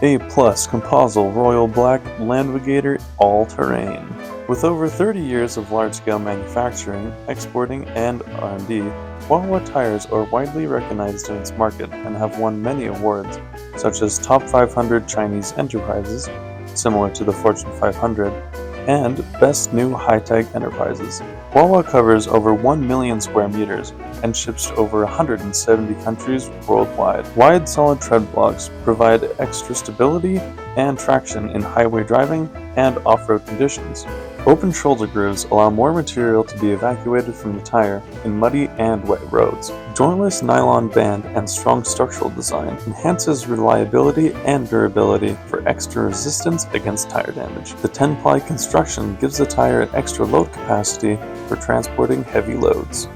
Aplus Compasal Royal Black Lanvigator All-Terrain. With over 30 years of large-scale manufacturing, exporting, and R&D, Haohua Tires are widely recognized in its market and have won many awards, such as Top 500 Chinese Enterprises, similar to the Fortune 500, and Best New High-Tech Enterprises. Haohua covers over 1 million square meters and ships to over 170 countries worldwide. Wide, solid tread blocks provide extra stability and traction in highway driving and off-road conditions. Open shoulder grooves allow more material to be evacuated from the tire in muddy and wet roads. Jointless nylon band and strong structural design enhances reliability and durability for extra resistance against tire damage. The 10-ply construction gives the tire an extra load capacity for transporting heavy loads.